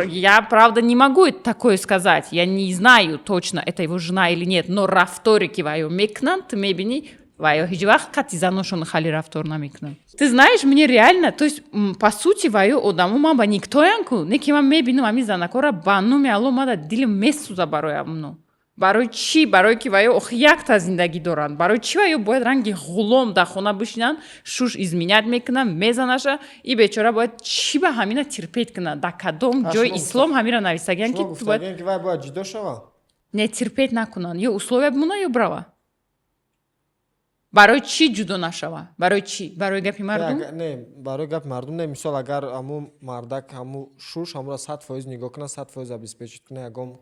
Я, правда, не могу такое сказать, я не знаю точно, это его жена или нет, но рафторики вайо мекунанд, мебини, вайо ҳеҷ вақт қати заношон хали рафтор намекунанд. Ты знаешь, мне реально, то есть по сути вайо одамо ман ба никтоянку, не ки ман мебинам ами занакора ба номи алло мада дилим месуза барои амно. Барои чӣ? Барои ки вайо ох якта зиндагӣ доранд. Барои чӣ вайо бояд ранги ғулом дар хона бишинанд, шуш изменят мекунанд, мезанаша, и бечора бояд чӣ ба ҳамина тирпет кунад? Дар кадом ҷои ислом ҳамира нависагиянд ки ту бояд ки вай бояд ҷудо шава? не тирпет накунанд, ё условия бимона ё брава. барои чӣ ҷудо нашава? Барои чӣ? Барои гапи мардум? Не, барои гапи мардум не. Мисол агар ҳамун мардак ҳамун шуш ҳамура 100% нигоҳ кунад, 100% обеспечит кунад ягон.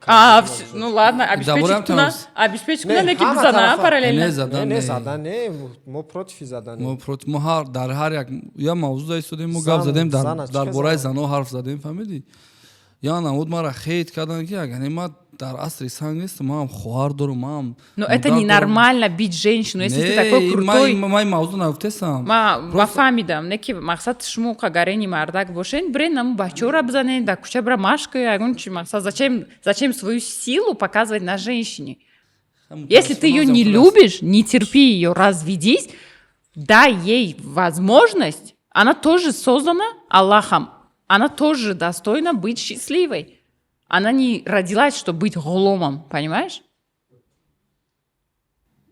Ну ладно, обеспечит кунад, не ки бизана параллельно. Не задан, не, мо против задан. мо ҳар дар ҳар як я мавзӯъ истодем, мо гап задем дар бораи занҳо ҳарф задем, фаҳмидӣ? Я намуд мара хейт кардан ки агар ма дар асри санг нестам, ман хоҳар дорам, ман. Но это ненормально бить женщину, если ты такой крутой. Ман мавзӯъ нагуфтесам. Ма фаҳмидам, не ки мақсад шумо қагарени мардак бошен, бирен наму бачора бизанен, дар кӯча бира машқ кунед, ягон чи мақсад зачем свою силу показывать на женщине? Если ты ее не любишь, не терпи ее, разведись, дай ей возможность, она тоже создана Аллахом, она тоже достойна быть счастливой. Она не родилась, чтобы быть голомом, понимаешь?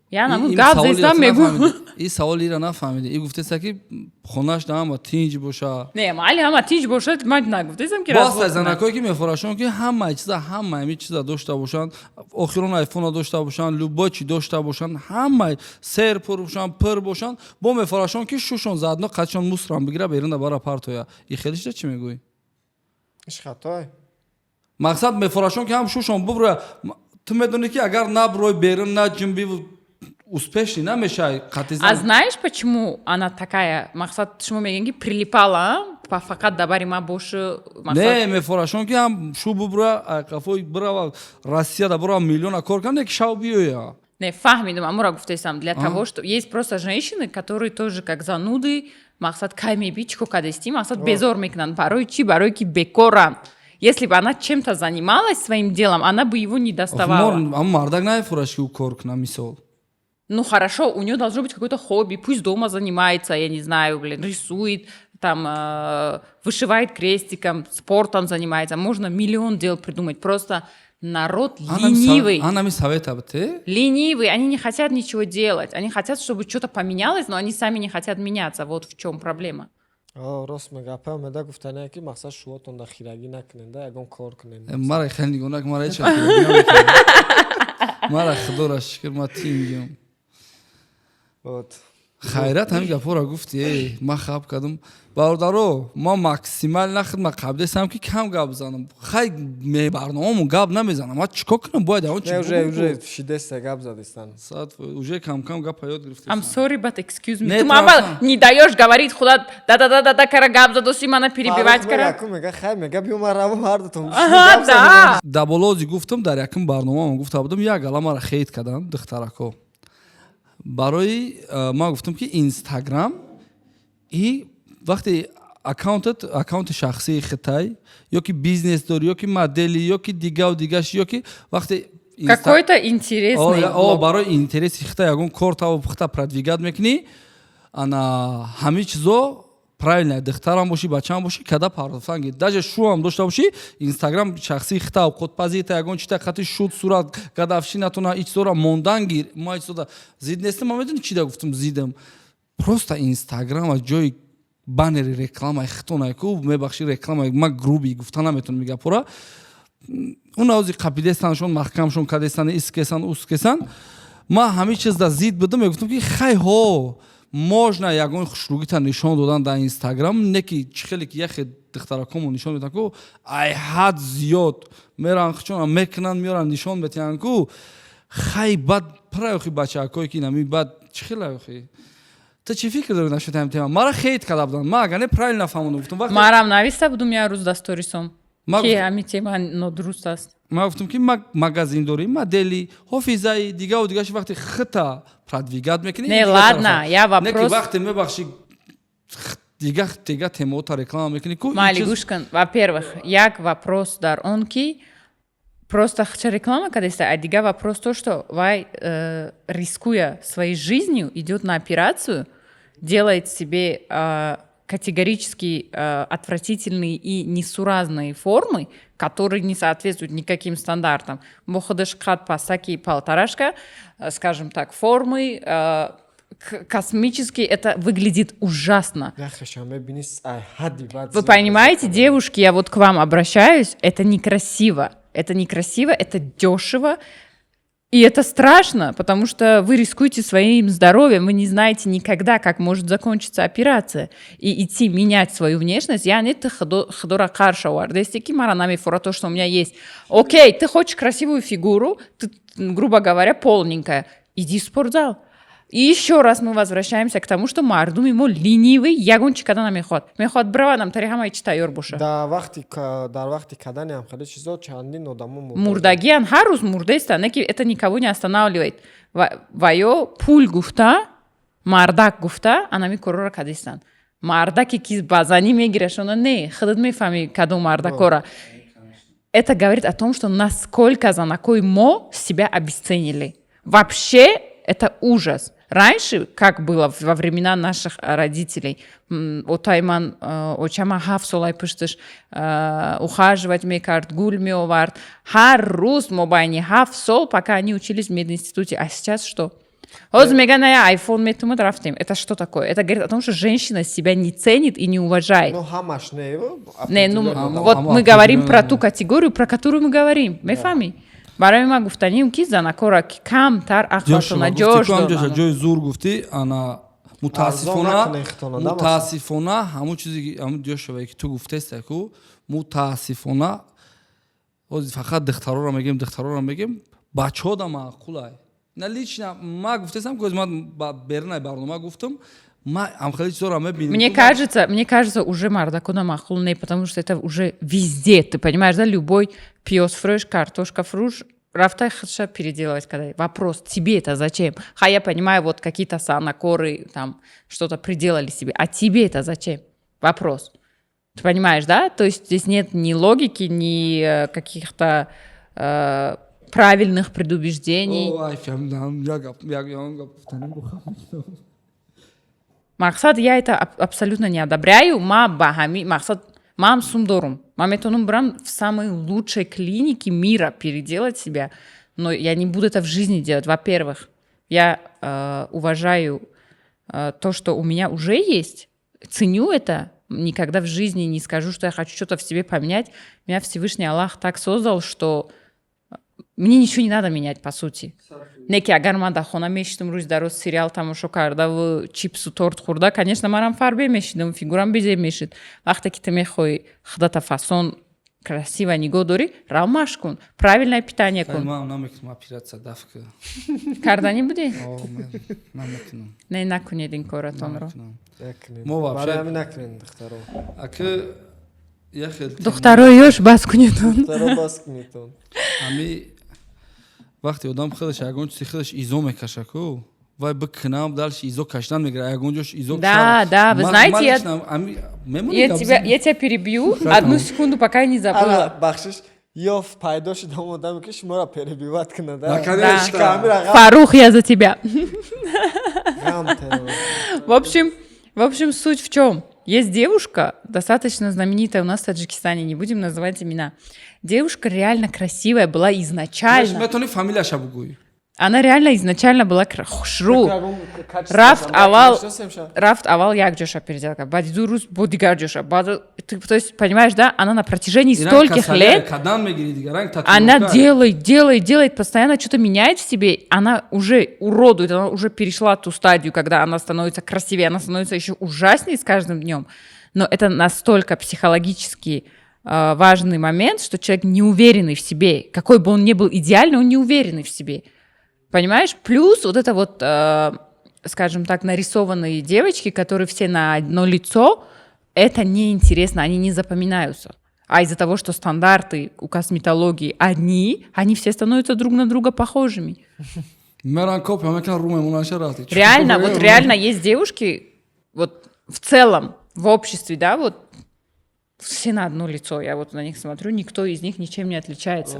Я намуд гап застам мегӯям. И саволи ира нафаҳмиди. И гуфтеса ки хонаш ҳама тинҷ боша. Не, майли ҳама тинҷ бошад, ман нагуфтесам ки бостай занакое ки мефорашон ки ҳама чиза дошта бошанд, охирон айфона дошта бошанд, любой чи дошта бошанд, ҳама сер пур бошанд, пир бошанд, бо мефорашон ки шушон заадно қачон мусрам бигира беринда бара партоя. И хелишда чӣ мегӯӣ? иш хатой. Мақсад мефорашон ки ҳам шушон бубра. Ту медонӣ ки агар на брой берин, на ҷимби успешный намешай қатизан. А знаешь, почему она такая? Мақсад шумо мегӯем ки прилипала, фақат дар бари ман бошу. Не, мефорашон ки ҳам шу бубра қафои брава Россия да бра миллиона кор кан, не ки шав биёя. Не, фаҳмидам, амура гуфтесам, для того, что есть просто женщины, которые тоже как зануды, мақсад кай меби чико кадести, мақсад безор мекунанд. Барои чӣ? Барои ки бекоранд. Если бы она чем-то занималась своим делом, она бы его не доставала. Мардак нафураш ки у кор кунад, мисол. Ну хорошо, у нее должно быть какое-то хобби, пусть дома занимается, я не знаю, рисует, там вышивает крестиком, спортом занимается. Можно миллион дел придумать. Просто народ ленивый. Ленивый, они не хотят ничего делать. Они хотят, чтобы что-то поменялось, но они сами не хотят меняться. Вот в чем проблема. Рост мегапа меда гуфтане ки мақсад шуотон да хирагӣ накуненда ягон кор кунед. Мара хел нигонак мара ҳеҷ хирагӣ. Мара худора шукр ма тингам. Вот. Хайрат ҳамин гапҳоро гуфти, ман хаб кардам. Бародаро, ма максимал нахидмат қабдесам ки кам гап занам. Хай барномамон гап намезанам. Ма чикор кунам? Бояд ягон чи уже шидеста гап задистан. Уже кам-кам гап ҳаёт гирифтем. I'm sorry, but excuse me. Ты мама не даёшь говорить худа да кара гап задоси мана перебивать кара. Мега хай мега биёма раву ҳардатон. Да. Даболози гуфтам дар якин барномамон гуфта будам, як гала мара хейт карданд духтарако. Барои ма гуфтам ки Instagram и вақте аккаунти шахсии хитай ё ки бизнес дори, ё ки модели, ё ки дигаш, ё ки вақте какой-то интересный барои интереси хитай ягон кор таво пухта продвигат мекунӣ, ана ҳами чизо правильно, духтарам бошӣ, бачаам бошӣ, када пардофтан даже шуам дошта бошӣ, Instagram шахсии хита овқотпазита ягон чита хати шуд сурат гадафшӣ натуна ичзора мондан гир, ма ичзода зид нестам, ма медони чида гуфтам зидам. Просто Instagram аз ҷои баннери рекламаи хитонаи ку мебахши рекламаи ма груби гуфта наметон мига пора унаози қабилестаншон маҳкамшон кадесан искесан ускесан ма ҳами чиз да зид будам мегуфтам ки хай ҳо можно ягон хушругита нишон додан дар инстаграм не ки чӣ хеле ки яхе духтаракому нишон медиҳанд ку ай ҳад зиёд меран хичона мекунанд меоранд нишон метиҳанд ку хай бад праёхи бачаакое ки нами бад чӣ хеле охи то чӣ фикр дорӣ насуд ҳам тема мара хейт карда буданд ма агар не правил нафаҳмонам гуфтам вақте марам нависта будум я рӯз да сторисом Ма ки гуфтам- ҳами тема нодуруст аст ма гуфтам ки магазин дорӣ модели ҳофизаи дигаru дигааш вақте хита продвигат мекунӣ не ладно я не ки вопрос вақте мебахши дига темаота реклама мекунӣ ку майли гӯш кун во-первых як вопрос дар он ки просто хча реклама кадеста а дига вопрос то что вай рискуя своей жизнью идет на операцию делает себе категорически отвратительные и несуразные формы, которые не соответствуют никаким стандартам. Моходыш кат пасаки полторашка, скажем так, формы космически, это выглядит ужасно. Вы понимаете, девушки, я вот к вам обращаюсь, это некрасиво. Это некрасиво, это дешево. И это страшно, потому что вы рискуете своим здоровьем, вы не знаете никогда, как может закончиться операция. И идти менять свою внешность, я не ходора карша уардестики, маранами фора то, что у меня есть. Окей, ты хочешь красивую фигуру, ты, грубо говоря, полненькая, иди в спортзал. И еще раз мы возвращаемся к тому, что мардум ему ленивый, ягончик когда нам ход. Меход брава нам тарихама и читаю буша. дар вақти кадани ҳам хеле чизо чандин одамо Мурдагиан харус мурдеста, это никого не останавливает. Вайо пул гуфта, мардак гуфта, а нами корора кадистан. Мардаки ки базани мегираш, она не, хадад мефами каду мардакора. Это говорит о том, что насколько занакой мо себя обесценили. Вообще это ужас. Раньше, как было во времена наших родителей, отайман очама хафсолай пыштыш ухаживать мекарт, гуль меоварт, харус мобайни хафсол, пока они учились в мединституте. А сейчас что? Вот меганая айфон метумат рафтим. Это что такое? Это говорит о том, что женщина себя не ценит и не уважает. Не, вот мы говорим про ту категорию, про которую мы говорим. Мефами. барои ман гуфтаним ки занакора ки камтар ахлатона ҷош доранд. ҷои зур гуфтӣ ана мутаассифона ҳамун чизе ҳамун ҷошавае ки ту гуфтеста ку мутаассифона ҳозир фақат духтароро мегем бачаҳода маъқулай на лично ма гуфтестам ки ман берунаи барнома гуфтам ма амхали чизоро мебинем. Мне кажется, уже мардакона махул не, потому что это уже везде, ты понимаешь, да, любой пёс фреш, картошка фруш, рафтай хатша переделывать, когда вопрос, тебе это зачем? Я понимаю, вот какие-то санакоры там что-то приделали себе, а тебе это зачем? Вопрос. Ты понимаешь, да? То есть здесь нет ни логики, ни каких-то правильных предубеждений. Мақсад я это абсолютно не одобряю. Мақсад мам сумдорум. Маметонум брам в самой лучшей клинике мира переделать себя. Но я не буду это в жизни делать. Во-первых, я уважаю то, что у меня уже есть. Ценю это. Никогда в жизни не скажу, что я хочу что-то в себе поменять. Меня Всевышний Аллах так создал, что мне ничего не надо менять, по сути. Неки агар ман дар хона мешидам рӯзи дароз сериал тамошо кардаву чипсу торт хӯрда, конечно манам фарбе мешидам, фигурам безеб мешид. Вақте ки ту мехоҳӣ худата фасон красиво нигоҳ дорӣ, равмаш кун, правильное питание кун. Ман намекунам операция давка. Кардани будӣ? Намекунам. Не накунед ин коратонро. Мо вообще барои ҳамин накунед духтаро. аки яхел Духтаро ёш бас кунедон. Духтаро бас кунедон. ами вақте одам хелеш ягон чизи хелеш изо мекаша ку вай бикунам дальше изо кашдан мегира ягон ҷош изо Да, вы знаете, я тебя перебью одну секунду, пока я не забыла. бахшиш ёф пайдо шудам одаме ки шуморо перебиват кунад. Фарух, я за тебя. В общем, суть в чем? Есть девушка, достаточно знаменитая у нас в Таджикистане, не будем называть имена. Девушка реально красивая была изначально. Она реально изначально была шру. Рафт авал як жоша переделка. Бади дурус бодигар жоша. То есть, понимаешь, да? Она на протяжении стольких лет, она делает, постоянно что-то меняет в себе. Она уже уродует, она уже перешла ту стадию, когда она становится красивее, она становится еще ужаснее с каждым днем. Но это настолько психологически важный момент, что человек не уверенный в себе. Какой бы он ни был идеальный, он не уверенный в себе. Понимаешь? Плюс вот это вот, скажем так, нарисованные девочки, которые все на одно лицо, это неинтересно, они не запоминаются. А из-за того, что стандарты у косметологии одни, они все становятся друг на друга похожими. Реально, вот реально есть девушки, вот в целом, в обществе, да, вот все на одно лицо. Я вот на них смотрю, никто из них ничем не отличается.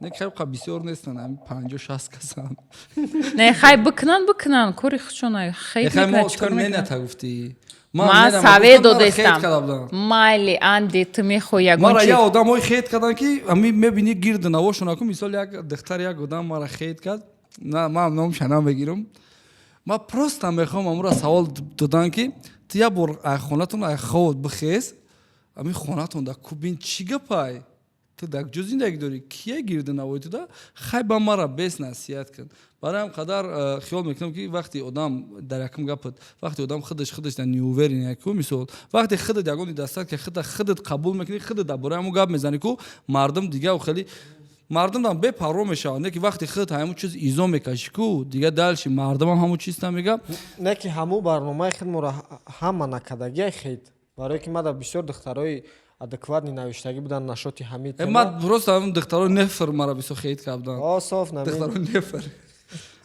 не خیلی بسیار نیستن 50-60 کسان نه خیلی بکنن کوری خشونه خیلی ما چکار نمی‌تا گفتی ما سوی دادستم مالی اندی تو میخوای ما را یه آدمای خیت کردن که همین میبینی گرد نواشون که مثال یک دختر یک آدم ما را خیت کرد نه ما نام شنام بگیرم ما پروستم میخوام امروز سوال دادن که تو یه بار خونتون خود بخیز همین خونتون در کوبین چی گپای تو در جو زندگی داری کیه گرد نوای تو دا خیلی با ما را بیس نصیحت کن برای هم قدر خیال میکنم که وقتی آدم در یکم گپت وقتی آدم خودش در نیووری نیکو مثال وقتی خودت یگانی دستت که خودت قبول میکنی خودت در برای همون گپ میزنی که مردم دیگه و خیلی مردم هم به پرو میشن نه که وقتی خودت همون چیز ایزو میکشی کو دیگه دلش مردم هم همون چیز میگه نه که همون برنامه خود مرا هم نکردگی خید برای که ما در بسیار دخترای адекватни навиштаги будан нашоти ҳамид ма просто ҳамн духтарои нефр мара бисо хейт кардан соф духтарои нефр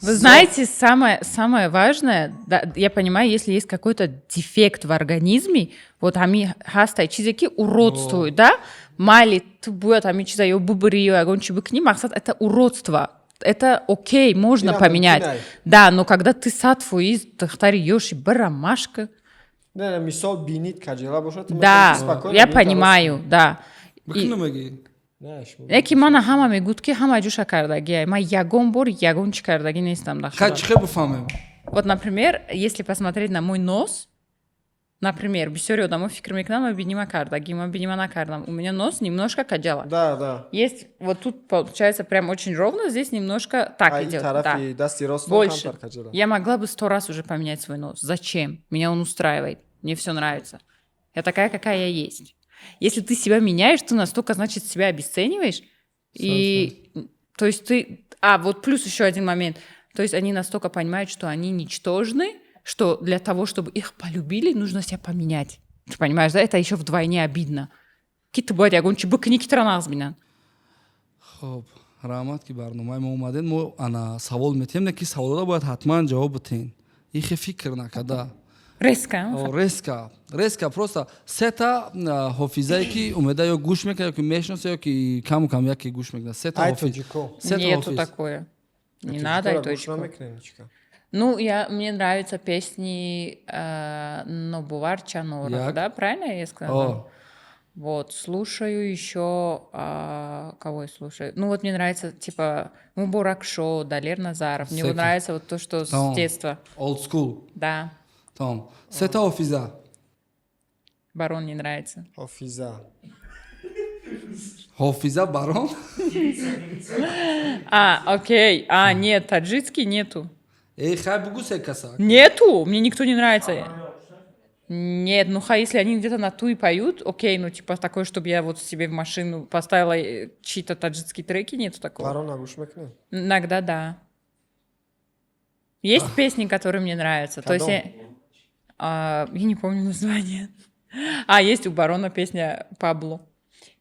Вы знаете, самое важное, да, я понимаю, если есть какой-то дефект в организме, вот ами хастай чизеки уродствуют, да? Мали тубуят ами чиза ё бубриё, агон чибыкни, мақсад это уродство. Это окей, можно поменять. Да, но когда ты сатфу из духтари ёши барамашка. Не, мисал бинит каджела бошад. Да, я понимаю, да. Яки мана ҳама мегӯд ки ҳама ҷӯша кардагия. Ман ягон бор ягон чӣ кардаги нестам да худа. Хачхе бифаҳмем. Вот, например, если посмотреть на мой нос, например, бисёри одамон фикр мекунанд ман бинима кардаги, ман бинима накардам. У меня нос немножко каҷала. Да, да. Есть, вот тут получается прям очень ровно, здесь немножко так идёт. Да. Больше. Я могла бы 100 раз уже поменять свой нос. Зачем? Меня он устраивает. Мне все нравится. Я такая, какая я есть. Если ты себя меняешь, ты настолько, значит, себя обесцениваешь. И, то есть ты... вот плюс еще один момент. То есть они настолько понимают, что они ничтожны, что для того, чтобы их полюбили, нужно себя поменять. Ты понимаешь, да? Это еще вдвойне обидно. Какие-то бывают, я говорю, быкни китраназ меня. Хоп, раҳмат ки барномаи мо омадед. Мо ана савол метем, ки саволода бояд ҳатман ҷавоб битен. Ихе фикр накарда. Резка просто сета хофизае ки умеда ё гӯш мекунад ёки мешноса ёки каму кам яке гӯш мекунад сета нету такое не надо айточку. Ну мне нравятся песни Нобувар Чаноров, да, правильно я сказала? Вот, слушаю еще, кого я слушаю? Ну вот мне нравится, типа, Мубуракшо, Далер Назаров. Мне вот нравится вот то, что с детства. Old school. Да. Там. Сета Офиза. Барон не нравится. Хофиза Барон? Окей. Нет, таджикский нету. Хайбугусекаса. Нету, мне никто не нравится. Нет, если они где-то на ту и поют, окей, ну типа такое, чтобы я вот себе в машину поставила чьи-то таджикские треки, нету такого. Иногда да. Есть песни, которые мне нравятся. То есть я не помню название. Есть у Барона песня Пабло.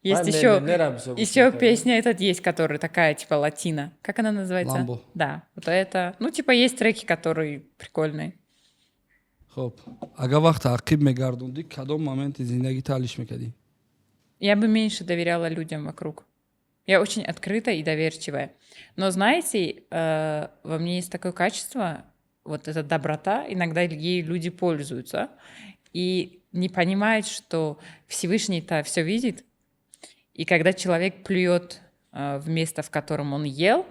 Есть еще песня этот есть, которая такая типа латина. Как она называется? Ламбо. Да, вот это. Ну типа есть треки, которые прикольные. Хоп. Ага вақт ақиб мегардунди, кадом моменти зиндагӣ талиш мекардӣ? Я бы меньше доверяла людям вокруг. Я очень открытая и доверчивая. Но знаете, во мне есть такое качество, вот эта доброта, иногда ей люди пользуются и не понимают, что Всевышний-то все видит. И когда человек плюет в место, в котором он ел,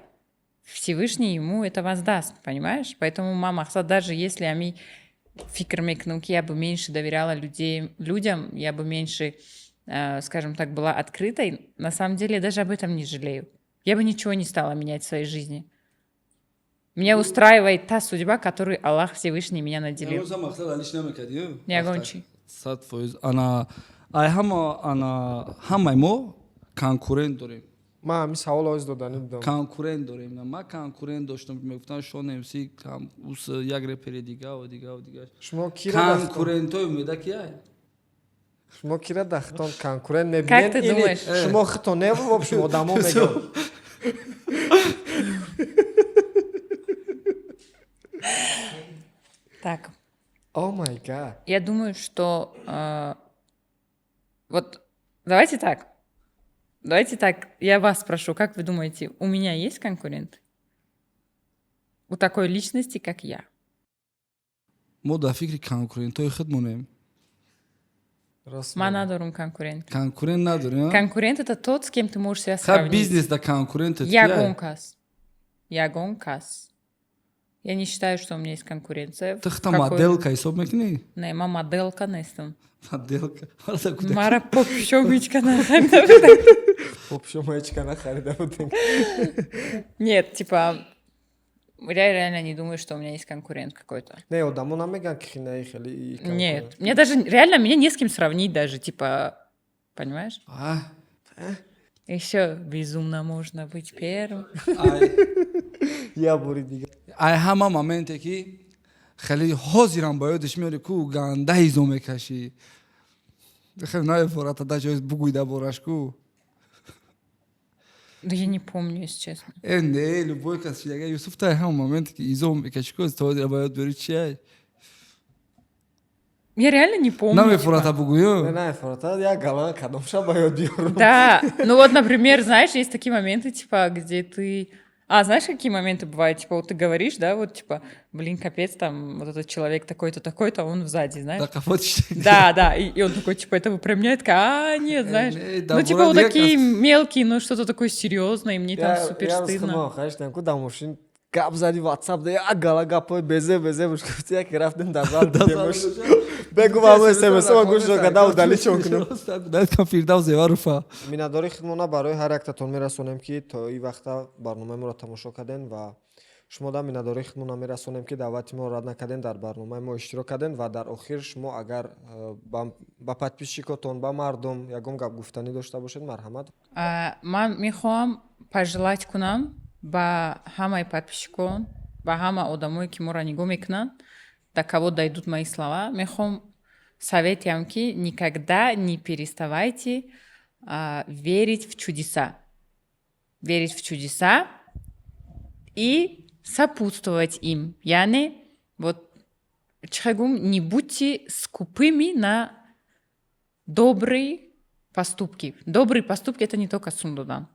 Всевышний ему это воздаст, понимаешь? Поэтому мама, даже если они фикр мекнуки, я бы меньше доверяла людям, я бы меньше, скажем так, была открытой, на самом деле даже об этом не жалею. Я бы ничего не стала менять в своей жизни. Меня устраивает та судьба, которую Аллах Всевышний меня наделил. Не гончи. ҳамаи мо конкурент дорем. ман ҳамин савол оиз додани будам. конкурент дорем. Ман конкурент доштам, мегуфтан шо немси ус як репери дига. шумо кира конкурентои умеда кия? шумо кира дахтон конкурент мебинед? Как ты думаешь? шумо хито неву в общем одамо мегам. Так, О май гад. я думаю, что вот давайте так, я вас спрошу, как вы думаете, у меня есть конкурент? У такой личности, как я? мо дар фикри конкурентои худ монем. Раст Ма мегам. надорум конкурент. Конкурент надорем. Конкурент — это тот, с кем ты можешь себя Хаб сравнить. бизнес да конкурентет Ягонкас. Я не считаю, что у меня есть конкуренция. тахта моделка ҳисоб мекунӣ? Не, ма моделка нестам. моделка Мара попшомичка нахарда. Хуб шумо ҳечка нахарида будем. Нет, типа, я реально не думаю, что у меня есть конкурент какой-то. не одамо намеган ки хинаи хели Нет, мне даже, реально, меня не с кем сравнить даже, типа, понимаешь? Еще безумно можно быть первым. я бури дига. ай ҳама моменте ки хеле ҳозирам ба ёдиш меори ку ганда ҳизо мекашӣ хеле наефората да ҷоиз бугӯй да бораш ку Да я не помню, если честно. не любой кас шидага юсуф та ҳама моменте ки ҳизо мекашӣ ку ҳозира ба ёд бери чиай Я реально не помню. намефората типа. бугӯё не фората я галан кадомша ба ёд биёрам. Да, ну вот, например, знаешь, есть такие моменты, типа, где ты... знаешь, какие моменты бывают? Типа, вот ты говоришь, да, вот, типа, блин, капец, там, вот этот человек такой-то, такой-то, он сзади, знаешь? да кафот Да, и он такой, типа, это вы про меня? Я такая, нет, знаешь. да, Ну, типа, вот Бурат, такие я мелкие, ну, что-то такое серьезное, и мне там супер стыдно. хаштам ку да мошин гап зади ватсап да я гала гапой безе мушкуфти як рафтем да зал демош бегу ва смс ма гӯш када удали чонкунам. дайкам фирдавс еваруфа миннатдори хидмона барои ҳар яктатон мерасонем ки то ин вақта барномаеро тамошо карден ва шумо дар миннатдори хидмона мерасонем ки даъвати мо рад накарден дар барномаи мо иштирок карден ва дар охир шумо агар ба подписчикотон ба мардум ягон гап гуфтанӣ дошта бошед марҳамат. Ман мехоҳам пожелать кунам ба ҳамаи подписчикон, ба ҳама одамое ки моро нигоҳ мекунанд, до кого дойдут мои слова, мехоҳам советам ки никогда не переставайте верить в чудеса. Верить в чудеса и сопутствовать им. Яъне, вот, не будьте скупыми на добрые поступки. Добрые поступки — это не только сум додан.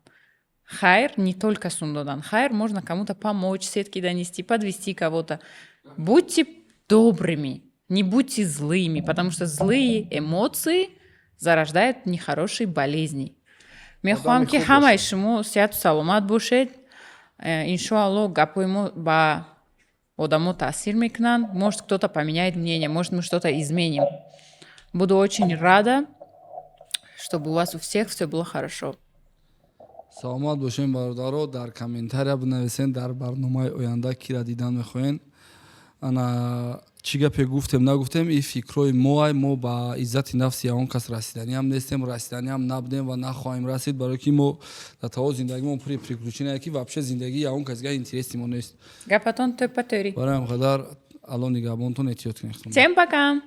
Хайр не только сум додан. Хайр можно кому-то помочь, сетки донести, подвести кого-то. Будьте добрыми, не будьте злыми, потому что злые эмоции зарождают нехорошие болезни. Мехоҳам ки ҳамаи шумо сеҳату саломат бошед. Иншоалло гапои мо ба одамо таъсир мекунанд. Может, кто-то поменяет мнение, может, мы что-то изменим. Буду очень рада, чтобы у вас у всех все было хорошо. саломат бошем бародаро. дар комментария бинависен дар барномаи оянда кира дидан мехоҳен. ана чӣ гапе гуфтем нагуфтем ин фикрҳои моай мо ба иззати нафси ягон кас расиданиам нестем, расиданиам набудем ва нахоҳем расид, барое ки мо дар тамоми зиндагимон пури приключения ки вообще зиндагии ягон касга интереси мо нест. Гапатон тӯпа тӯри. барои ҳамқадар алло нигаҳбонтон эҳтиёт кунед. Всем пока!